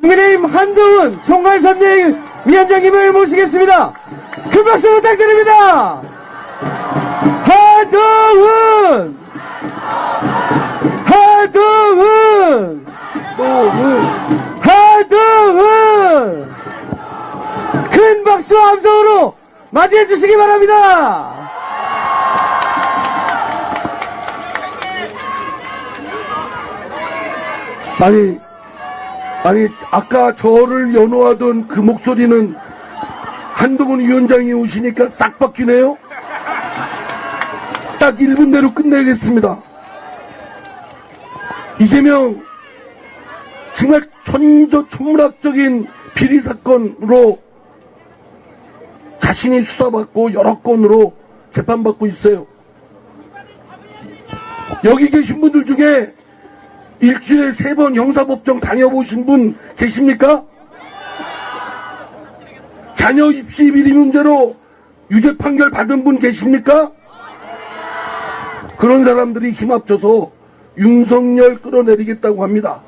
국민의힘 한동훈 총괄선대위원장님을 모시겠습니다. 큰 박수 부탁드립니다. 한동훈! 한동훈! 한동훈! 큰 박수와 함성으로 맞이해 주시기 바랍니다. 아니, 아까 저를 연호하던 그 목소리는 한동훈 위원장이 오시니까 싹 바뀌네요? 딱 1분 내로 끝내겠습니다. 이재명, 정말 천문학적인 비리 사건으로 자신이 수사받고 여러 건으로 재판받고 있어요. 여기 계신 분들 중에 일주일에 3번 형사법정 다녀보신 분 계십니까? 자녀 입시 비리 문제로 유죄 판결 받은 분 계십니까? 그런 사람들이 힘합쳐서 윤석열 끌어내리겠다고 합니다.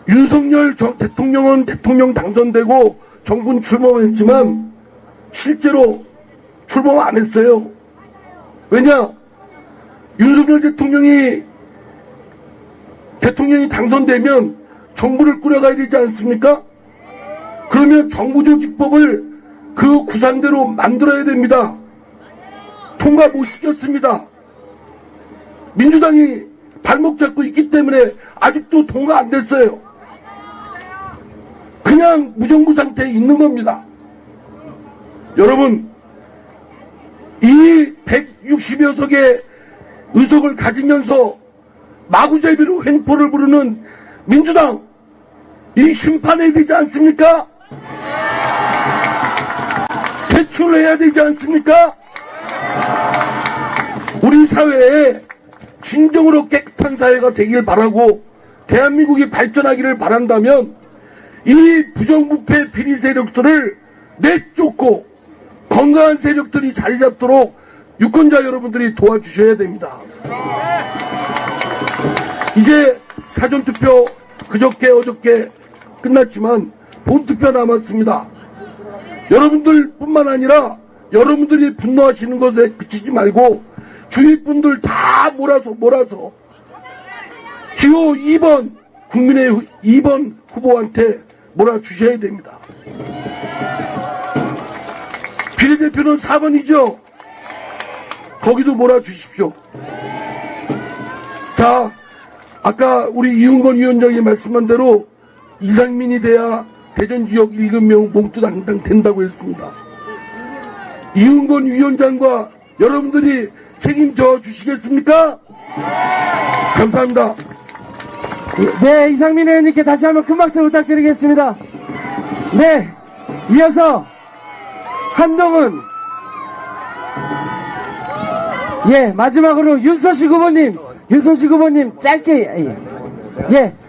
윤석열 대통령은 대통령 당선되고 정부는 출범했지만 실제로 출범 안 했어요. 왜냐? 윤석열 대통령이 당선되면 정부를 꾸려가야 되지 않습니까? 그러면 정부조직법을 그 구상대로 만들어야 됩니다. 통과 못 시켰습니다. 민주당이 발목 잡고 있기 때문에 아직도 통과 안 됐어요. 그냥 무정부 상태에 있는 겁니다. 여러분, 이 160여 석의 의석을 가지면서 마구잡이로 횡포를 부르는 민주당, 이 심판해야 되지 않습니까? 퇴출해야 되지 않습니까? 우리 사회에 진정으로 깨끗한 사회가 되길 바라고 대한민국이 발전하기를 바란다면 이 부정부패 비리 세력들을 내쫓고 건강한 세력들이 자리 잡도록 유권자 여러분들이 도와주셔야 됩니다. 이제 사전투표 그저께 어저께 끝났지만 본투표 남았습니다. 여러분들 뿐만 아니라 여러분들이 분노하시는 것에 그치지 말고 주위 분들 다 몰아서 기호 2번 국민의 2번 후보한테 몰아주셔야 됩니다. 비례대표는 4번이죠. 거기도 몰아주십시오. 자, 아까 우리 이흥건 위원장이 말씀한 대로 이상민이 돼야 대전지역 7명 몽투 당당 된다고 했습니다. 이흥건 위원장과 여러분들이 책임져 주시겠습니까? 감사합니다. 네, 이상민 의원님께 다시 한번 큰 박수 부탁드리겠습니다. 네, 이어서 한동훈, 마지막으로 윤소식 후보님 짧게,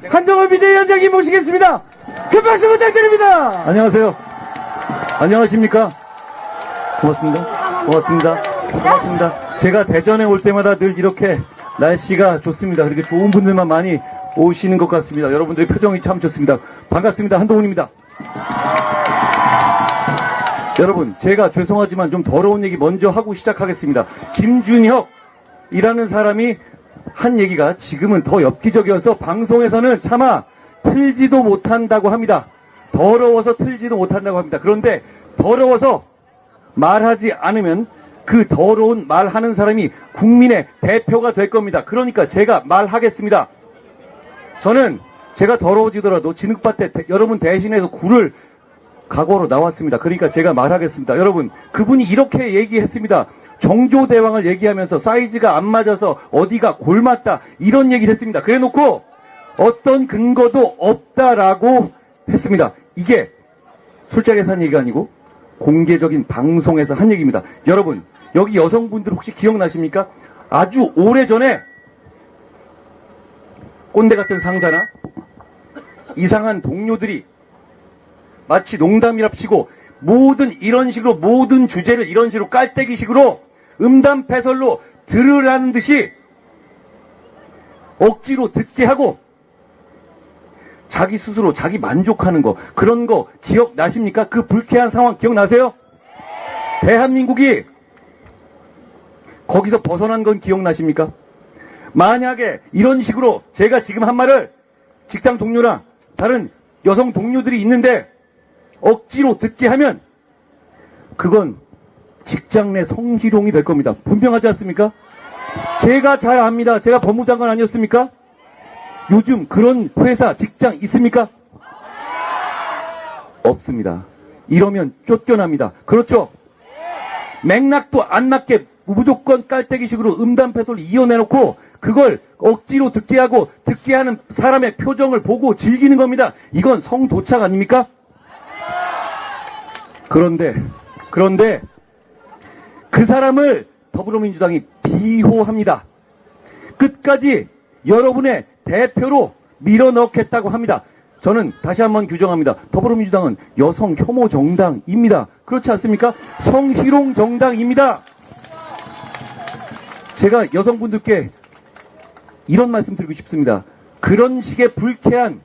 한동훈 비대위원장님 모시겠습니다. 큰 박수 부탁드립니다. 안녕하세요. 안녕하십니까? 고맙습니다. 제가 대전에 올 때마다 늘 이렇게 날씨가 좋습니다. 그렇게 좋은 분들만 많이 오시는 것 같습니다. 여러분들의 표정이 참 좋습니다. 반갑습니다. 한동훈입니다. 여러분, 제가 죄송하지만 좀 더러운 얘기 먼저 하고 시작하겠습니다. 김준혁이라는 사람이 한 얘기가 지금은 더 엽기적이어서 방송에서는 차마 틀지도 못한다고 합니다. 더러워서 틀지도 못한다고 합니다. 그런데 더러워서 말하지 않으면 그 더러운 말하는 사람이 국민의 대표가 될 겁니다. 그러니까 제가 말하겠습니다. 저는 제가 더러워지더라도 진흙밭에 여러분 대신해서 굴을 각오로 나왔습니다. 그러니까 제가 말하겠습니다. 여러분, 그분이 이렇게 얘기했습니다. 정조대왕을 얘기하면서 사이즈가 안 맞아서 어디가 골맞다 이런 얘기를 했습니다. 그래놓고 어떤 근거도 없다라고 했습니다. 이게 술자리에서 한 얘기가 아니고 공개적인 방송에서 한 얘기입니다. 여러분, 여기 여성분들 혹시 기억나십니까? 아주 오래전에 꼰대 같은 상사나 이상한 동료들이 마치 농담이랍치고 이런 식으로 모든 주제를 이런 식으로 깔때기식으로 음담패설로 들으라는 듯이 억지로 듣게 하고 자기 스스로 자기 만족하는 거, 그런 거 기억나십니까? 그 불쾌한 상황 기억나세요? 대한민국이 거기서 벗어난 건 기억나십니까? 만약에 이런 식으로 제가 지금 한 말을 직장 동료나 다른 여성 동료들이 있는데 억지로 듣게 하면 그건 직장 내 성희롱이 될 겁니다. 분명하지 않습니까? 제가 잘 압니다. 제가 법무장관 아니었습니까? 요즘 그런 회사, 직장 있습니까? 없습니다. 이러면 쫓겨납니다. 그렇죠? 맥락도 안 맞게 무조건 깔때기식으로 음담패소를 이어내놓고 그걸 억지로 듣게 하고 듣게 하는 사람의 표정을 보고 즐기는 겁니다. 이건 성도착 아닙니까? 그런데 그 사람을 더불어민주당이 비호합니다. 끝까지 여러분의 대표로 밀어넣겠다고 합니다. 저는 다시 한번 규정합니다. 더불어민주당은 여성 혐오 정당입니다. 그렇지 않습니까? 성희롱 정당입니다. 제가 여성분들께 이런 말씀 드리고 싶습니다. 그런 식의 불쾌한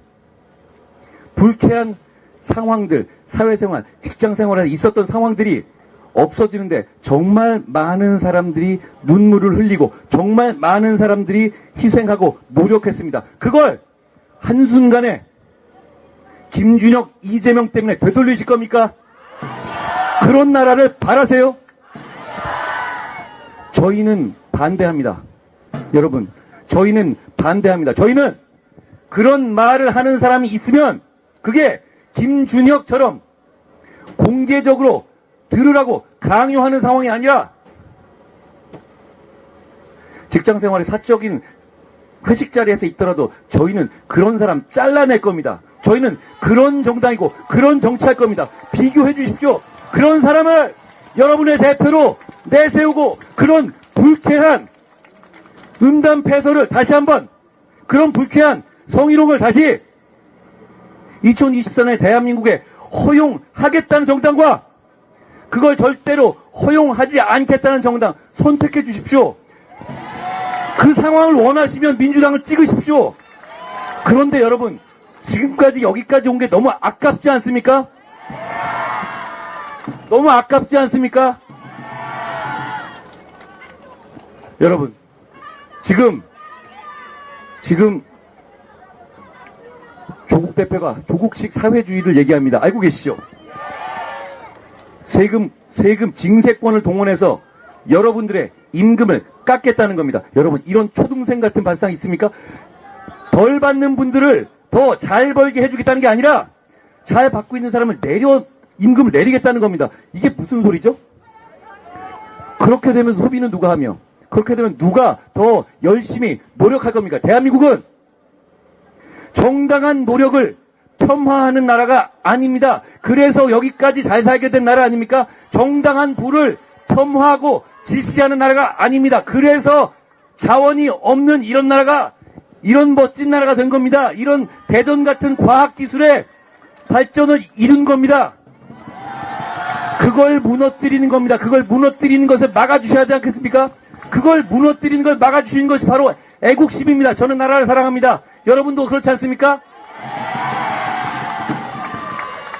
상황들, 사회생활, 직장생활에 있었던 상황들이 없어지는데 정말 많은 사람들이 눈물을 흘리고 정말 많은 사람들이 희생하고 노력했습니다. 그걸 한순간에 김준혁, 이재명 때문에 되돌리실 겁니까? 그런 나라를 바라세요? 저희는 반대합니다. 여러분, 저희는 반대합니다. 저희는 그런 말을 하는 사람이 있으면 그게 김준혁처럼 공개적으로 들으라고 강요하는 상황이 아니라 직장생활의 사적인 회식 자리에서 있더라도 저희는 그런 사람 잘라낼 겁니다. 저희는 그런 정당이고 그런 정치할 겁니다. 비교해 주십시오. 그런 사람을 여러분의 대표로 내세우고 그런 불쾌한 음담패소를 다시 한번, 그런 불쾌한 성희롱을 다시 2024년에 대한민국에 허용하겠다는 정당과 그걸 절대로 허용하지 않겠다는 정당 선택해 주십시오. 그 상황을 원하시면 민주당을 찍으십시오. 그런데 여러분, 지금까지 여기까지 온 게 너무 아깝지 않습니까? 너무 아깝지 않습니까? 여러분, 지금 조국 대표가 조국식 사회주의를 얘기합니다. 알고 계시죠? 세금 징세권을 동원해서 여러분들의 임금을 깎겠다는 겁니다. 여러분, 이런 초등생 같은 발상 있습니까? 덜 받는 분들을 더 잘 벌게 해주겠다는 게 아니라 잘 받고 있는 사람을 임금을 내리겠다는 겁니다. 이게 무슨 소리죠? 그렇게 되면 소비는 누가 하며, 그렇게 되면 누가 더 열심히 노력할 겁니까? 대한민국은 정당한 노력을 폄하하는 나라가 아닙니다. 그래서 여기까지 잘 살게 된 나라 아닙니까? 정당한 부를 폄하하고 지시하는 나라가 아닙니다. 그래서 자원이 없는 이런 나라가, 이런 멋진 나라가 된 겁니다. 이런 대전 같은 과학기술의 발전을 이룬 겁니다. 그걸 무너뜨리는 겁니다. 그걸 무너뜨리는 것을 막아주셔야 하지 않겠습니까? 그걸 무너뜨리는 걸 막아주시는 것이 바로 애국심입니다. 저는 나라를 사랑합니다. 여러분도 그렇지 않습니까?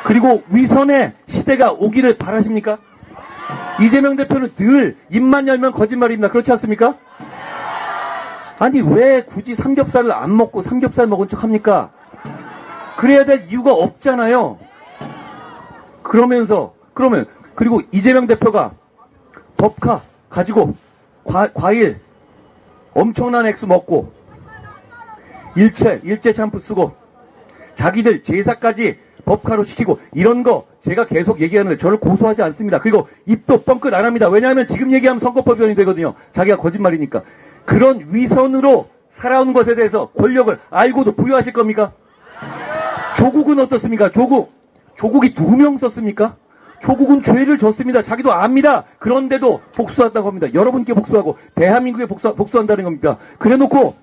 그리고 위선의 시대가 오기를 바라십니까? 이재명 대표는 늘 입만 열면 거짓말입니다. 그렇지 않습니까? 아니, 왜 굳이 삼겹살을 안 먹고 삼겹살 먹은 척 합니까? 그래야 될 이유가 없잖아요. 그리고 이재명 대표가 법카 가지고 과일 엄청난 액수 먹고 일제 샴푸 쓰고 자기들 제사까지 법카로 시키고 이런 거 제가 계속 얘기하는데 저를 고소하지 않습니다. 그리고 입도 뻥끗 안 합니다. 왜냐하면 지금 얘기하면 선거법위원이 되거든요. 자기가 거짓말이니까. 그런 위선으로 살아온 것에 대해서 권력을 알고도 부여하실 겁니까? 조국은 어떻습니까? 조국이 2명 썼습니까? 조국은 죄를 졌습니다. 자기도 압니다. 그런데도 복수한다고 합니다. 여러분께 복수하고 대한민국에 복수한다는 겁니다. 그래놓고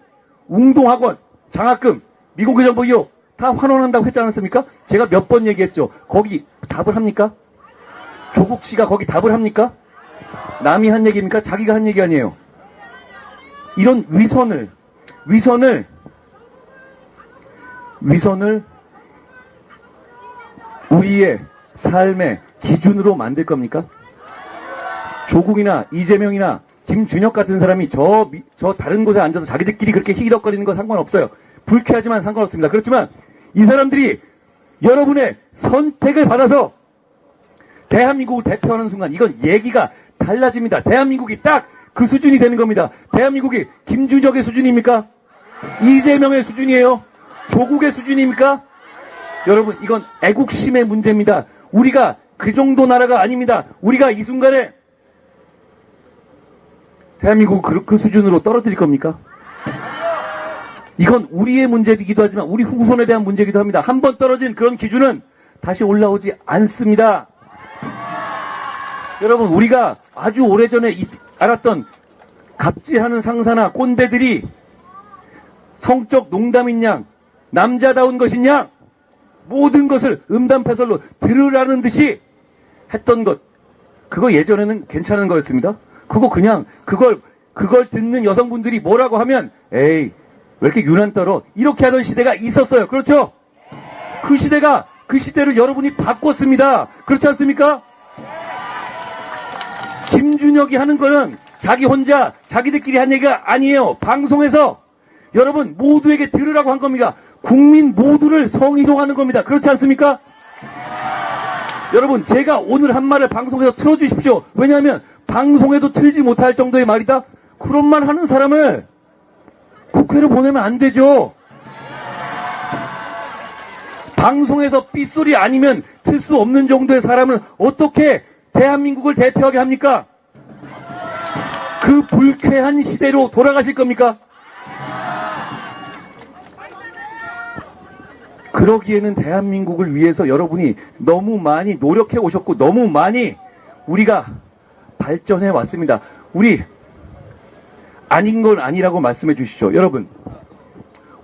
웅동학원, 장학금, 미공개 정보 의혹 다 환원한다고 했지 않았습니까? 제가 몇 번 얘기했죠. 거기 답을 합니까? 조국 씨가 거기 답을 합니까? 남이 한 얘기입니까? 자기가 한 얘기 아니에요. 이런 위선을 우리의 삶의 기준으로 만들 겁니까? 조국이나 이재명이나 김준혁 같은 사람이 저 다른 곳에 앉아서 자기들끼리 그렇게 희덕거리는 거 상관없어요. 불쾌하지만 상관없습니다. 그렇지만 이 사람들이 여러분의 선택을 받아서 대한민국을 대표하는 순간 이건 얘기가 달라집니다. 대한민국이 딱 그 수준이 되는 겁니다. 대한민국이 김준혁의 수준입니까? 이재명의 수준이에요? 조국의 수준입니까? 여러분, 이건 애국심의 문제입니다. 우리가 그 정도 나라가 아닙니다. 우리가 이 순간에 대한민국을 그 수준으로 떨어뜨릴 겁니까? 이건 우리의 문제이기도 하지만 우리 후손에 대한 문제이기도 합니다. 한 번 떨어진 그런 기준은 다시 올라오지 않습니다. 여러분, 우리가 아주 오래전에 알았던 갑질하는 상사나 꼰대들이 성적 농담인 양, 남자다운 것인 양, 모든 것을 음담패설로 들으라는 듯이 했던 것, 그거 예전에는 괜찮은 거였습니다. 그걸 듣는 여성분들이 뭐라고 하면, 에이, 왜 이렇게 유난 떨어? 이렇게 하던 시대가 있었어요. 그렇죠? 그 시대를 여러분이 바꿨습니다. 그렇지 않습니까? 김준혁이 하는 거는 자기 혼자, 자기들끼리 한 얘기가 아니에요. 방송에서 여러분 모두에게 들으라고 한 겁니다. 국민 모두를 성희롱하는 겁니다. 그렇지 않습니까? 여러분, 제가 오늘 한 말을 방송에서 틀어주십시오. 왜냐하면 방송에도 틀지 못할 정도의 말이다? 그런 말 하는 사람을 국회로 보내면 안 되죠. 방송에서 삐소리 아니면 틀 수 없는 정도의 사람을 어떻게 대한민국을 대표하게 합니까? 그 불쾌한 시대로 돌아가실 겁니까? 그러기에는 대한민국을 위해서 여러분이 너무 많이 노력해 오셨고 너무 많이 우리가 발전해 왔습니다. 우리 아닌 건 아니라고 말씀해 주시죠. 여러분,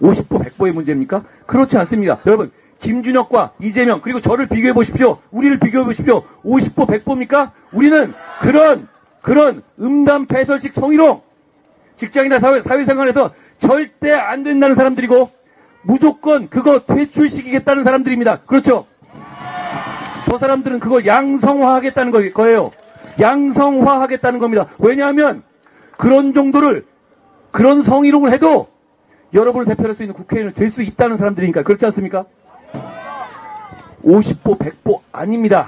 50보 100보의 문제입니까? 그렇지 않습니다. 여러분, 김준혁과 이재명 그리고 저를 비교해 보십시오. 우리를 비교해 보십시오. 50보 100보입니까? 우리는 그런 음담 패설식 성희롱 직장이나 사회생활에서 절대 안 된다는 사람들이고 무조건 그거 퇴출시키겠다는 사람들입니다. 그렇죠? 저 사람들은 그걸 양성화하겠다는 거예요. 양성화하겠다는 겁니다. 왜냐하면 그런 정도를 그런 성희롱을 해도 여러분을 대표할 수 있는 국회의원이 될 수 있다는 사람들이니까. 그렇지 않습니까? 50보 100보 아닙니다.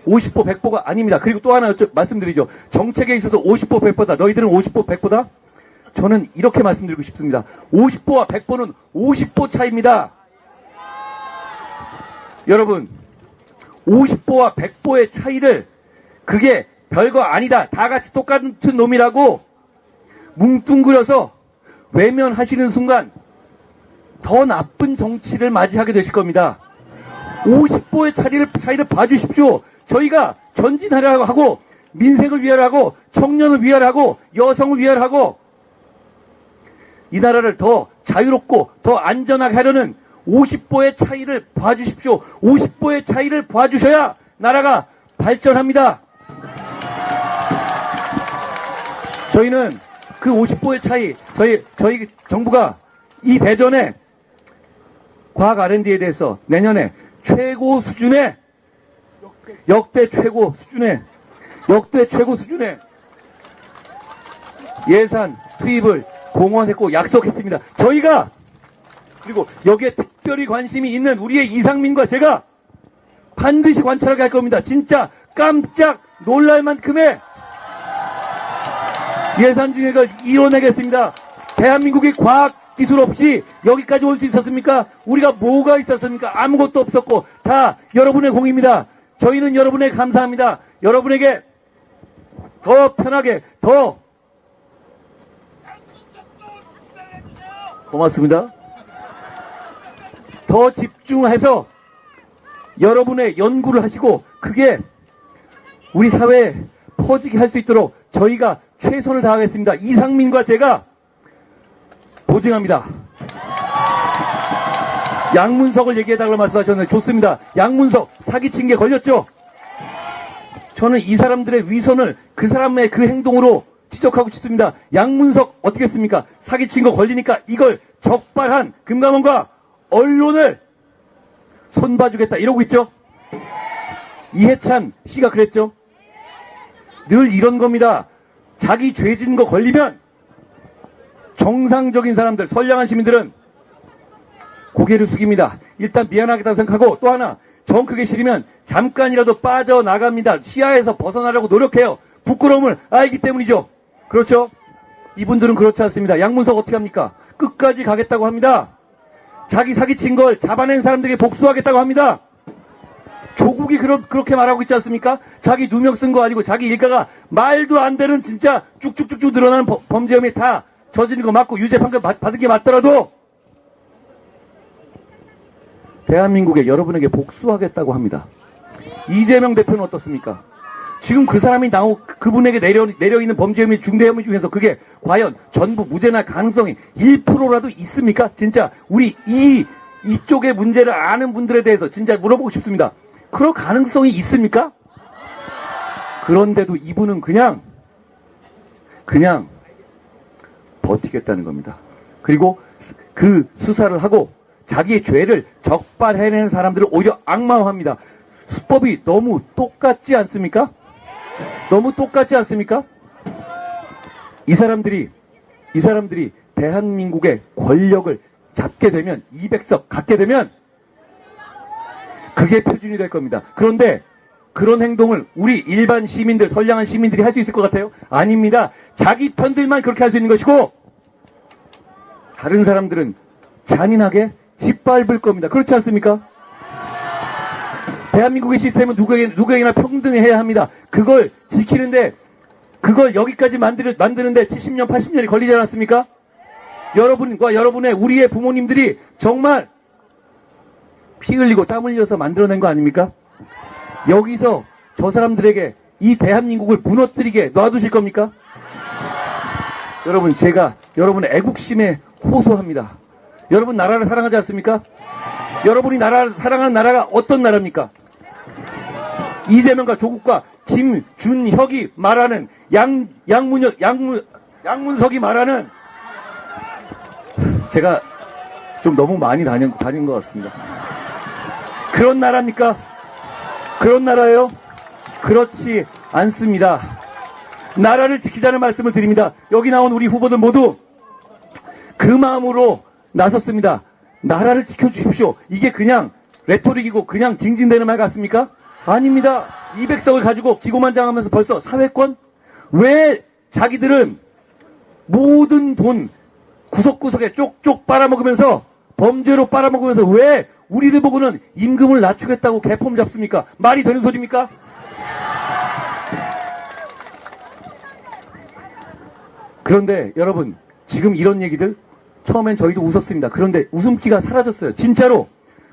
50보 100보가 아닙니다. 그리고 또 하나 말씀드리죠. 정책에 있어서 50보 100보다. 너희들은 50보 100보다? 저는 이렇게 말씀드리고 싶습니다. 50보와 100보는 50보 차이입니다. 여러분, 50보와 100보의 차이를 그게 별거 아니다. 다 같이 똑같은 놈이라고 뭉뚱그려서 외면하시는 순간 더 나쁜 정치를 맞이하게 되실 겁니다. 50보의 차이를 봐주십시오. 저희가 전진하려고 하고 민생을 위하려 하고 청년을 위하려 하고 여성을 위하려 하고 이 나라를 더 자유롭고 더 안전하게 하려는 50보의 차이를 봐주십시오. 50보의 차이를 봐주셔야 나라가 발전합니다. 저희는 그 50보의 차이, 저희 정부가 이 대전에 과학 R&D에 대해서 내년에 최고 수준의 역대 최고 수준의 예산 투입을 공언했고 약속했습니다. 저희가 그리고 여기에 특별히 관심이 있는 우리의 이상민과 제가 반드시 관찰하게 할 겁니다. 진짜 깜짝 놀랄 만큼의 예산 증액을 이뤄내겠습니다. 대한민국이 과학기술 없이 여기까지 올 수 있었습니까? 우리가 뭐가 있었습니까? 아무것도 없었고 다 여러분의 공입니다. 저희는 여러분에게 감사합니다. 여러분에게 더 편하게 더 고맙습니다. 더 집중해서 여러분의 연구를 하시고 그게 우리 사회에 퍼지게 할 수 있도록 저희가 최선을 다하겠습니다. 이상민과 제가 보증합니다. 양문석을 얘기해달라고 말씀하셨는데 좋습니다. 양문석 사기친 게 걸렸죠? 저는 이 사람들의 위선을 그 사람의 그 행동으로 지적하고 싶습니다. 양문석 어떻게 했습니까? 사기친 거 걸리니까 이걸 적발한 금감원과 언론을 손봐주겠다 이러고 있죠. 이해찬 씨가 그랬죠. 늘 이런 겁니다. 자기 죄 짓는 거 걸리면 정상적인 사람들, 선량한 시민들은 고개를 숙입니다. 일단 미안하겠다고 생각하고, 또 하나 정 크게 싫으면 잠깐이라도 빠져나갑니다. 시야에서 벗어나려고 노력해요. 부끄러움을 알기 때문이죠. 그렇죠? 이분들은 그렇지 않습니다. 양문석 어떻게 합니까? 끝까지 가겠다고 합니다. 자기 사기친 걸 잡아낸 사람들에게 복수하겠다고 합니다. 조국이 그렇게 말하고 있지 않습니까? 자기 누명 쓴 거 아니고 자기 일가가 말도 안 되는 진짜 쭉쭉쭉쭉 늘어나는 범죄 혐의 다 저지른 거 맞고 유죄 판결 받은 게 맞더라도 대한민국에 여러분에게 복수하겠다고 합니다. 이재명 대표는 어떻습니까? 지금 그 사람이 그분에게 내려 있는 범죄 혐의, 중대 혐의 중에서 그게 과연 전부 무죄날 가능성이 1%라도 있습니까? 진짜 우리 이쪽의 문제를 아는 분들에 대해서 진짜 물어보고 싶습니다. 그럴 가능성이 있습니까? 그런데도 이분은 그냥 버티겠다는 겁니다. 그리고 그 수사를 하고 자기의 죄를 적발해내는 사람들을 오히려 악마화합니다. 수법이 너무 똑같지 않습니까? 너무 똑같지 않습니까? 이 사람들이 대한민국의 권력을 잡게 되면, 200석 갖게 되면 그게 표준이 될 겁니다. 그런데 그런 행동을 우리 일반 시민들, 선량한 시민들이 할 수 있을 것 같아요? 아닙니다. 자기 편들만 그렇게 할 수 있는 것이고 다른 사람들은 잔인하게 짓밟을 겁니다. 그렇지 않습니까? 대한민국의 시스템은 누구에게나 평등해야 합니다. 그걸 지키는데, 그걸 여기까지 만드는데 70년, 80년이 걸리지 않았습니까? 여러분과 우리의 부모님들이 정말 피 흘리고 땀 흘려서 만들어낸 거 아닙니까? 여기서 저 사람들에게 이 대한민국을 무너뜨리게 놔두실 겁니까? 여러분, 제가 여러분의 애국심에 호소합니다. 여러분 나라를 사랑하지 않습니까? 여러분이 사랑하는 나라가 어떤 나라입니까? 이재명과 조국과 김준혁이 말하는 양문석이 말하는, 제가 좀 너무 많이 다닌 것 같습니다. 그런 나라입니까? 그런 나라예요? 그렇지 않습니다. 나라를 지키자는 말씀을 드립니다. 여기 나온 우리 후보들 모두 그 마음으로 나섰습니다. 나라를 지켜주십시오. 이게 그냥 레토릭이고 그냥 징징대는 말 같습니까? 아닙니다. 200석을 가지고 기고만장하면서 벌써 사회권? 왜 자기들은 모든 돈 구석구석에 쪽쪽 빨아먹으면서, 범죄로 빨아먹으면서 왜 우리를 보고는 임금을 낮추겠다고 개폼 잡습니까? 말이 되는 소리입니까? 그런데 여러분, 지금 이런 얘기들 처음엔 저희도 웃었습니다. 그런데 웃음기가 사라졌어요. 진짜로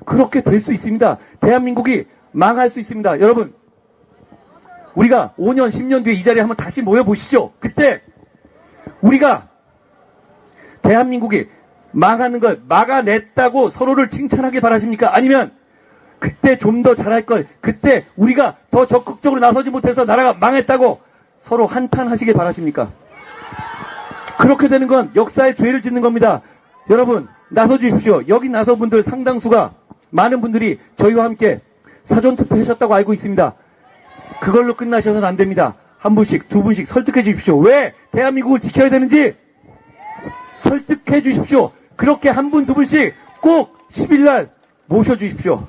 그렇게 될 수 있습니다. 대한민국이 망할 수 있습니다. 여러분, 우리가 5년, 10년 뒤에 이 자리에 한번 다시 모여보시죠. 그때 우리가 대한민국이 망하는 걸 막아냈다고 서로를 칭찬하길 바라십니까? 아니면 그때 좀 더 잘할 걸, 그때 우리가 더 적극적으로 나서지 못해서 나라가 망했다고 서로 한탄하시길 바라십니까? 그렇게 되는 건 역사의 죄를 짓는 겁니다. 여러분, 나서주십시오. 여기 나선 분들 상당수가, 많은 분들이 저희와 함께 사전투표 하셨다고 알고 있습니다. 그걸로 끝나셔서는 안 됩니다. 한 분씩, 두 분씩 설득해 주십시오. 왜 대한민국을 지켜야 되는지 설득해 주십시오. 그렇게 한 분, 두 분씩 꼭 10일날 모셔주십시오.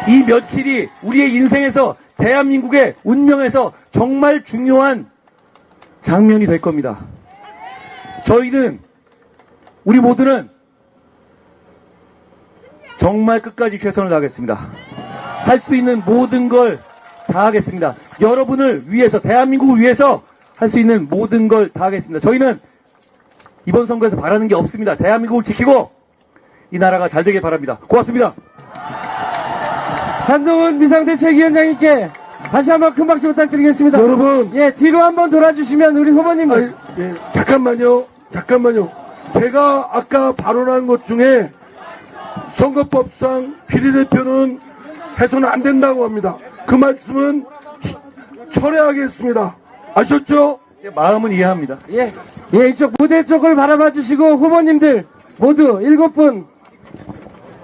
이 며칠이 우리의 인생에서, 대한민국의 운명에서 정말 중요한 장면이 될 겁니다. 저희는, 우리 모두는 정말 끝까지 최선을 다하겠습니다. 할 수 있는 모든 걸 다하겠습니다. 여러분을 위해서, 대한민국을 위해서 할 수 있는 모든 걸 다하겠습니다. 저희는 이번 선거에서 바라는 게 없습니다. 대한민국을 지키고 이 나라가 잘 되길 바랍니다. 고맙습니다. 한동훈 비상대책위원장님께 다시 한번 큰 박수 부탁드리겠습니다. 여러분, 예, 뒤로 한번 돌아주시면 우리 후보님. 잠깐만요. 제가 아까 발언한 것 중에 선거법상 비례대표는 해서는 안 된다고 합니다. 그 말씀은 철회하겠습니다. 아셨죠? 제 마음은 이해합니다. 예, 이쪽 무대 쪽을 바라봐 주시고, 후보님들 모두 7분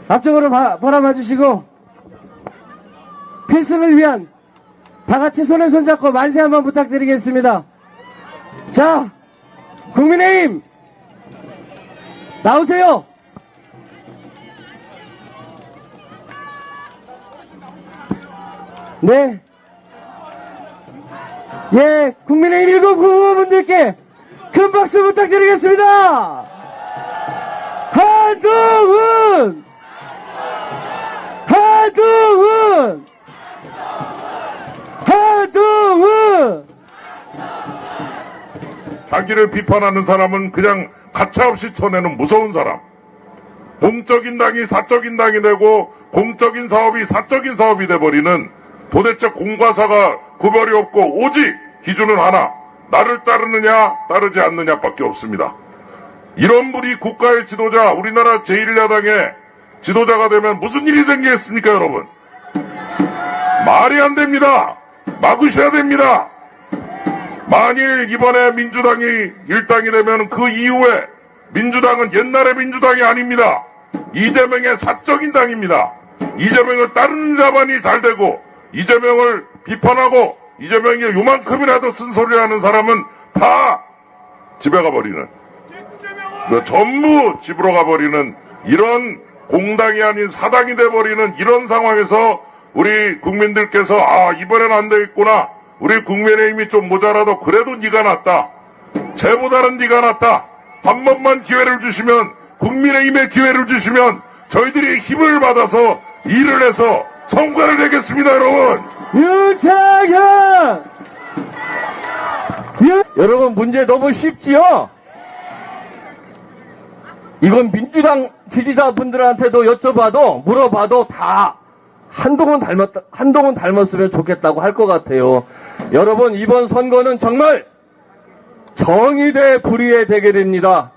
앞쪽으로 바라봐 주시고, 필승을 위한 다 같이 손에 손잡고 만세 한번 부탁드리겠습니다. 자, 국민의힘 나오세요. 네. 예, 국민의힘 7 후보분들께 큰 박수 부탁드리겠습니다. 한동훈! 한동훈! 한동훈! 자기를 비판하는 사람은 그냥 가차없이 쳐내는 무서운 사람. 공적인 당이 사적인 당이 되고 공적인 사업이 사적인 사업이 돼버리는 도대체 공과사가 구별이 없고 오직 기준은 하나. 나를 따르느냐 따르지 않느냐밖에 없습니다. 이런 분이 국가의 지도자, 우리나라 제1야당의 지도자가 되면 무슨 일이 생기겠습니까, 여러분? 말이 안 됩니다. 막으셔야 됩니다. 만일 이번에 민주당이 일당이 되면 그 이후에 민주당은 옛날의 민주당이 아닙니다. 이재명의 사적인 당입니다. 이재명을 따르는 자만이 잘 되고 이재명을 비판하고 이재명이 요만큼이라도 쓴소리하는 사람은 다 집에 가버리는, 전부 집으로 가버리는 이런 공당이 아닌 사당이 돼버리는 이런 상황에서 우리 국민들께서 이번엔 안 되겠구나. 우리 국민의힘이 좀 모자라도 그래도 네가 낫다. 쟤보다는 네가 낫다. 한 번만 기회를 주시면, 국민의힘에 기회를 주시면 저희들이 힘을 받아서 일을 해서 성과를 내겠습니다, 여러분. 윤창현! 여러분, 문제 너무 쉽지요? 이건 민주당 지지자분들한테도 여쭤봐도, 물어봐도 다 한동훈 닮았으면 좋겠다고 할 것 같아요. 여러분, 이번 선거는 정말 정의대 불의의 대결입니다.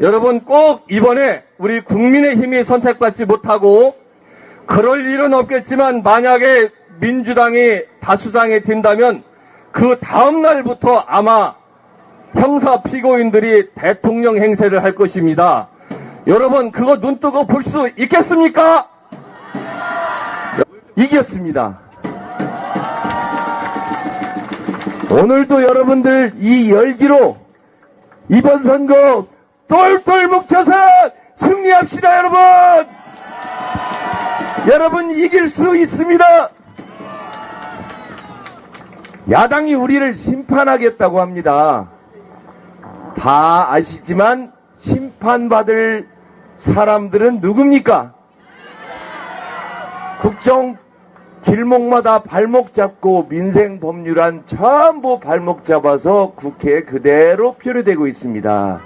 여러분, 꼭 이번에 우리 국민의힘이 선택받지 못하고, 그럴 일은 없겠지만 만약에 민주당이 다수당에 든다면 그 다음 날부터 아마 형사 피고인들이 대통령 행세를 할 것입니다. 여러분, 그거 눈뜨고 볼 수 있겠습니까? 이겼습니다. 오늘도 여러분들 이 열기로 이번 선거 똘똘 뭉쳐서 승리합시다, 여러분! 여러분, 이길 수 있습니다. 야당이 우리를 심판하겠다고 합니다. 다 아시지만 심판받을 사람들은 누굽니까? 국정 길목마다 발목 잡고 민생 법률안 전부 발목 잡아서 국회에 그대로 표류되고 있습니다.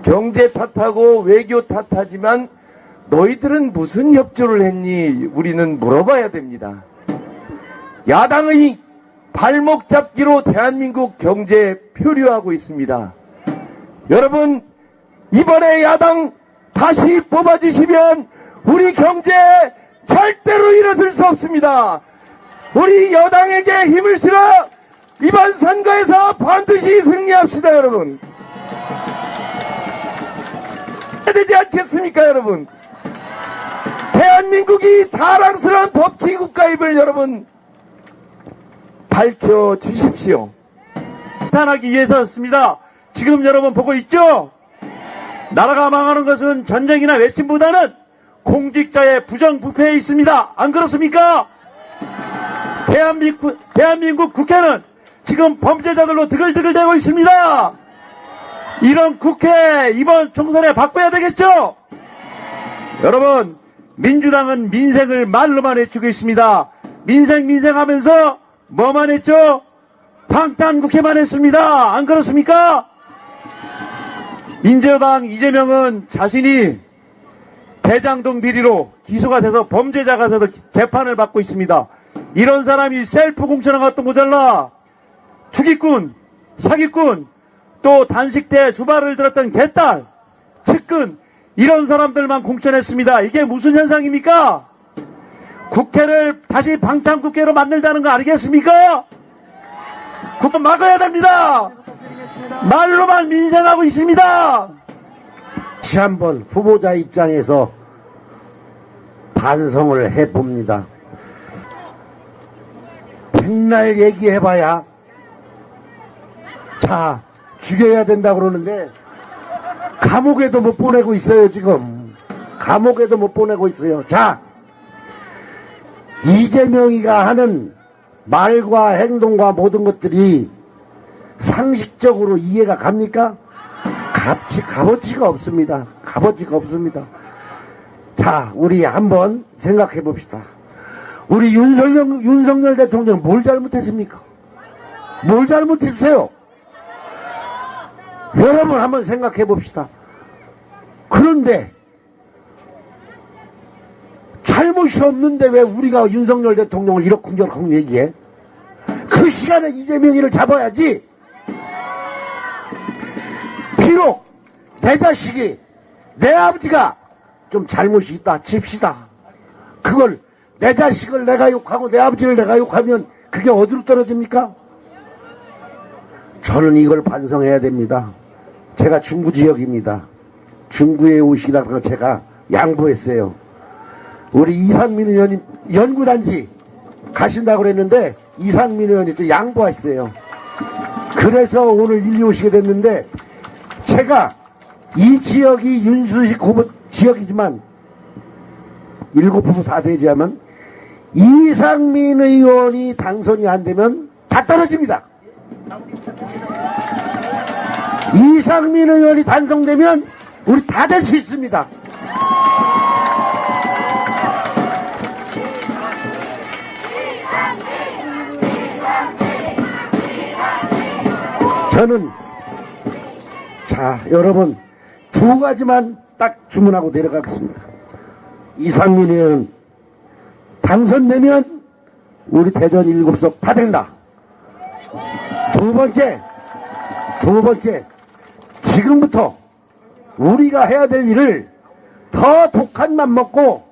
경제 탓하고 외교 탓하지만 너희들은 무슨 협조를 했니? 우리는 물어봐야 됩니다. 야당의 발목 잡기로 대한민국 경제 표류하고 있습니다. 여러분, 이번에 야당 다시 뽑아주시면 우리 경제 절대로 일어설 수 없습니다. 우리 여당에게 힘을 실어 이번 선거에서 반드시 승리합시다, 여러분. 해야 되지 않겠습니까, 여러분? 대한민국이 자랑스러운 법치국가임을 여러분 밝혀주십시오. 탄하기 위해서였습니다. 지금 여러분 보고 있죠? 나라가 망하는 것은 전쟁이나 외침보다는 공직자의 부정부패에 있습니다. 안 그렇습니까? 대한민국 국회는 지금 범죄자들로 드글드글대고 있습니다. 이런 국회 이번 총선에 바꿔야 되겠죠? 여러분, 민주당은 민생을 말로만 외치고 있습니다. 민생 하면서 뭐만 했죠? 방탄국회만 했습니다. 안 그렇습니까? 민주당 이재명은 자신이 대장동 비리로 기소가 돼서 범죄자가 돼서 재판을 받고 있습니다. 이런 사람이 셀프 공천한 것도 모자라 투기꾼, 사기꾼, 또 단식 때 주발을 들었던 개딸, 측근, 이런 사람들만 공천했습니다. 이게 무슨 현상입니까? 국회를 다시 방탄국회로 만들다는 거 아니겠습니까? 국회 막아야 됩니다. 말로만 민생하고 있습니다. 다시 한번 후보자 입장에서 반성을 해봅니다. 백날 얘기해봐야 자 죽여야 된다 그러는데 감옥에도 못 보내고 있어요. 지금 감옥에도 못 보내고 있어요. 자, 이재명이가 하는 말과 행동과 모든 것들이 상식적으로 이해가 갑니까? 값어치가 없습니다. 값어치가 없습니다. 자, 우리 한번 생각해 봅시다. 우리 윤석열 대통령 뭘 잘못했습니까? 뭘 잘못했어요? 여러분 한번 생각해 봅시다. 그런데 잘못이 없는데 왜 우리가 윤석열 대통령을 이러쿵저러쿵 얘기해? 그 시간에 이재명이를 잡아야지. 비록 내 자식이, 내 아버지가 좀 잘못이 있다 칩시다. 그걸 내 자식을 내가 욕하고 내 아버지를 내가 욕하면 그게 어디로 떨어집니까? 저는 이걸 반성해야 됩니다. 제가 중구 지역입니다. 중구에 오시라고 제가 양보했어요. 우리 이상민 의원님 연구단지 가신다고 그랬는데 이상민 의원이 또 양보했어요. 그래서 오늘 일리 오시게 됐는데 제가 이 지역이 윤수식 후보 지역이지만 7후보 다 되지만 이상민 의원이 당선이 안 되면 다 떨어집니다. 이상민 의원이 당선되면 우리 다 될 수 있습니다. 저는 자 여러분 두 가지만 딱 주문하고 내려가겠습니다. 이상민 의원 당선되면 우리 대전 7석 다 된다. 두 번째 지금부터 우리가 해야 될 일을 더 독한 맘 먹고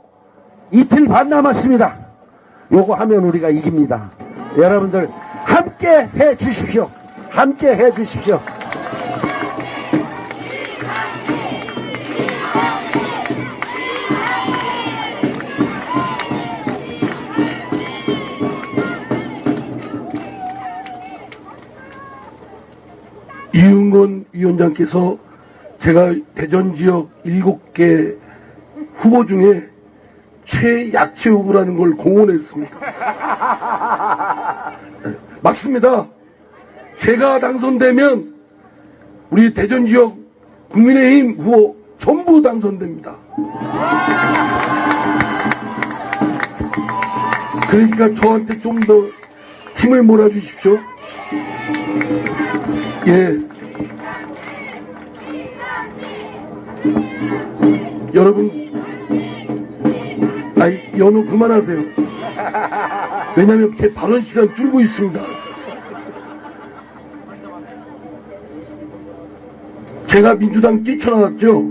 이틀 반 남았습니다. 요거 하면 우리가 이깁니다. 여러분들 함께 해 주십시오. 함께 해 주십시오. 이은건 위원장께서 제가 대전 지역 7개 후보 중에 최약체 후보라는 걸 공언했습니다. 맞습니다. 제가 당선되면 우리 대전 지역 국민의힘 후보 전부 당선됩니다. 그러니까 저한테 좀 더 힘을 몰아주십시오. 예. 여러분, 연호 그만하세요. 왜냐면 제 발언 시간 줄고 있습니다. 제가 민주당 뛰쳐나갔죠?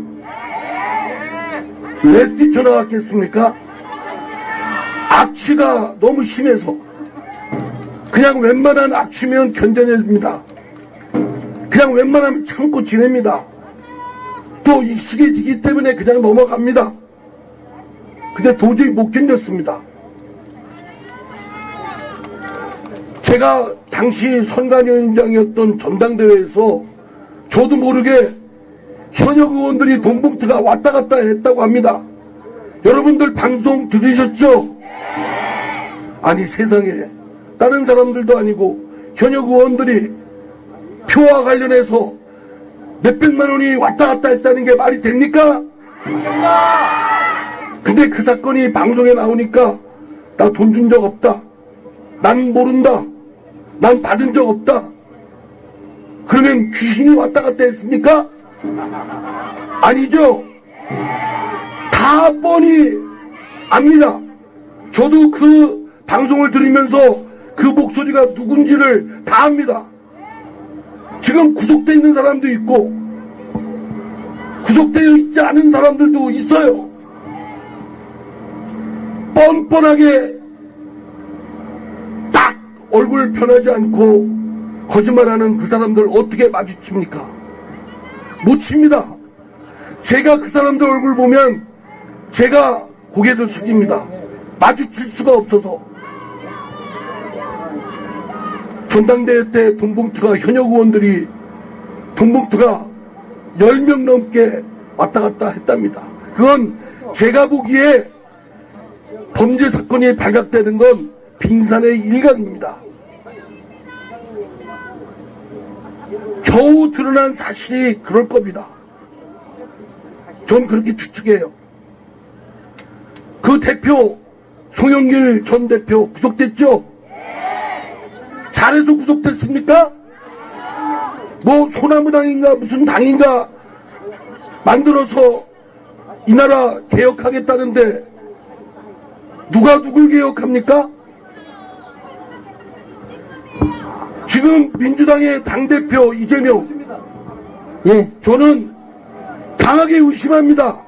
왜 뛰쳐나갔겠습니까? 악취가 너무 심해서. 그냥 웬만한 악취면 견뎌냅니다. 그냥 웬만하면 참고 지냅니다. 또 익숙해지기 때문에 그냥 넘어갑니다. 근데 도저히 못 견뎠습니다. 제가 당시 선관위원장이었던 전당대회에서 저도 모르게 현역 의원들이 돈봉투가 왔다 갔다 했다고 합니다. 여러분들 방송 들으셨죠? 아니 세상에 다른 사람들도 아니고 현역 의원들이 표와 관련해서 몇백만 원이 왔다 갔다 했다는 게 말이 됩니까? 근데 그 사건이 방송에 나오니까 나 돈 준 적 없다. 난 모른다. 난 받은 적 없다. 그러면 귀신이 왔다 갔다 했습니까? 아니죠. 다 뻔히 압니다. 저도 그 방송을 들으면서 그 목소리가 누군지를 다 압니다. 지금 구속되어 있는 사람도 있고 구속되어 있지 않은 사람들도 있어요. 뻔뻔하게 딱 얼굴 편하지 않고 거짓말하는 그 사람들 어떻게 마주칩니까? 못 칩니다. 제가 그 사람들 얼굴 보면 제가 고개를 숙입니다. 마주칠 수가 없어서. 전당대회 때 돈봉투가 현역 의원들이 돈봉투가 10명 넘게 왔다 갔다 했답니다. 그건 제가 보기에 범죄 사건이 발각되는 건 빙산의 일각입니다. 겨우 드러난 사실이 그럴 겁니다. 전 그렇게 추측해요. 그 대표 송영길 전 대표 구속됐죠? 잘해서 구속됐습니까? 뭐 소나무당인가 무슨 당인가 만들어서 이 나라 개혁하겠다는데 누가 누굴 개혁합니까? 지금 민주당의 당대표 이재명, 저는 강하게 의심합니다.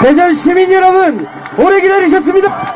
대전 시민 여러분, 오래 기다리셨습니다.